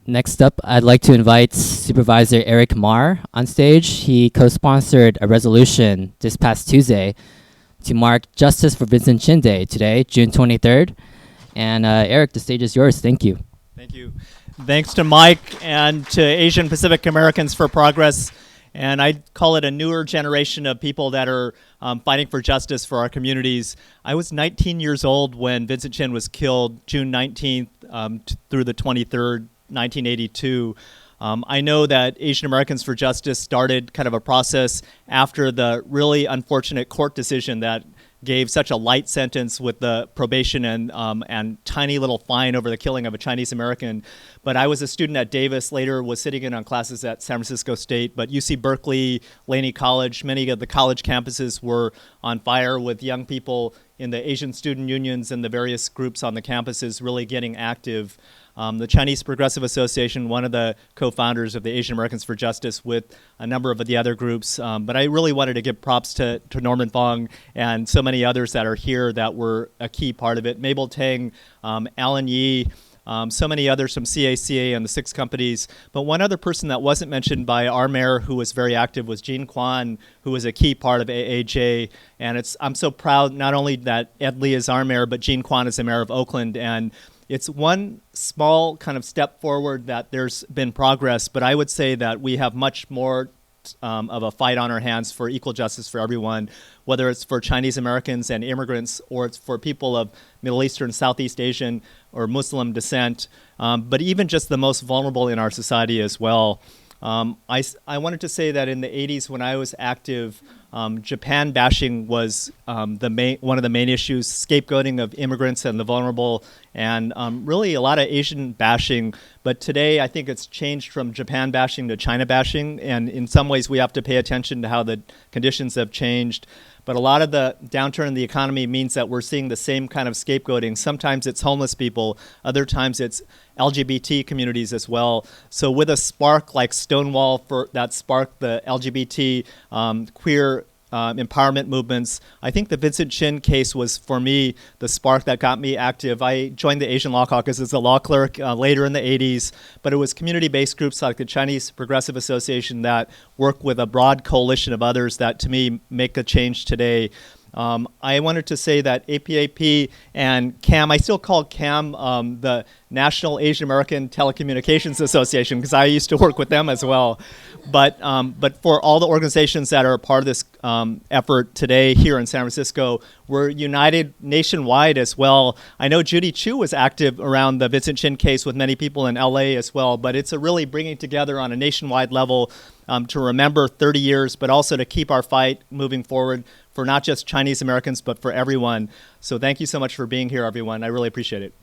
Next up, I'd like to invite Supervisor Eric Marr on stage. He co-sponsored a resolution this past Tuesday to mark Justice for Vincent Chin Day today, June 23rd. And Eric, the stage is yours. Thank you. Thank you. Thanks to Mike and to Asian Pacific Americans for Progress. And I call it a newer generation of people that are fighting for justice for our communities. I was 19 years old when Vincent Chin was killed June 19th through the 23rd, 1982. I know that Asian Americans for Justice started kind of a process after the really unfortunate court decision that gave such a light sentence with the probation and tiny little fine over the killing of a Chinese American. But I was a student at Davis, later was sitting in on classes at San Francisco State, but UC Berkeley, Laney College, many of the college campuses were on fire with young people in the Asian student unions and the various groups on the campuses really getting active. The Chinese Progressive Association, one of the co-founders of the Asian Americans for Justice with a number of the other groups. But I really wanted to give props to Norman Fong and so many others that are here that were a key part of it. Mabel Tang, Alan Yee, so many others from CACA and the 6 companies. But one other person that wasn't mentioned by our mayor who was very active was Jean Kwan, who was a key part of AAJ. And I'm so proud not only that Ed Lee is our mayor, but Jean Kwan is the mayor of Oakland. And it's one small kind of step forward that there's been progress, but I would say that we have much more of a fight on our hands for equal justice for everyone, whether it's for Chinese Americans and immigrants or it's for people of Middle Eastern, Southeast Asian, or Muslim descent, but even just the most vulnerable in our society as well. I wanted to say that in the 80s when I was active, Japan bashing was one of the main issues, scapegoating of immigrants and the vulnerable, and really a lot of Asian bashing. But today I think it's changed from Japan bashing to China bashing, and in some ways we have to pay attention to how the conditions have changed. But a lot of the downturn in the economy means that we're seeing the same kind of scapegoating. Sometimes it's homeless people, other times it's LGBT communities as well. So with a spark like Stonewall that sparked the LGBT queer empowerment movements, I think the Vincent Chin case was, for me, the spark that got me active. I joined the Asian Law Caucus as a law clerk later in the 80s, but it was community-based groups like the Chinese Progressive Association that work with a broad coalition of others that, to me, make a change today. I wanted to say that APAP and CAM, I still call CAM the National Asian American Telecommunications Association because I used to work with them as well. But for all the organizations that are a part of this effort today here in San Francisco, we're united nationwide as well. I know Judy Chu was active around the Vincent Chin case with many people in LA as well, but it's a really bringing together on a nationwide level to remember 30 years, but also to keep our fight moving forward for not just Chinese Americans, but for everyone. So thank you so much for being here, everyone. I really appreciate it.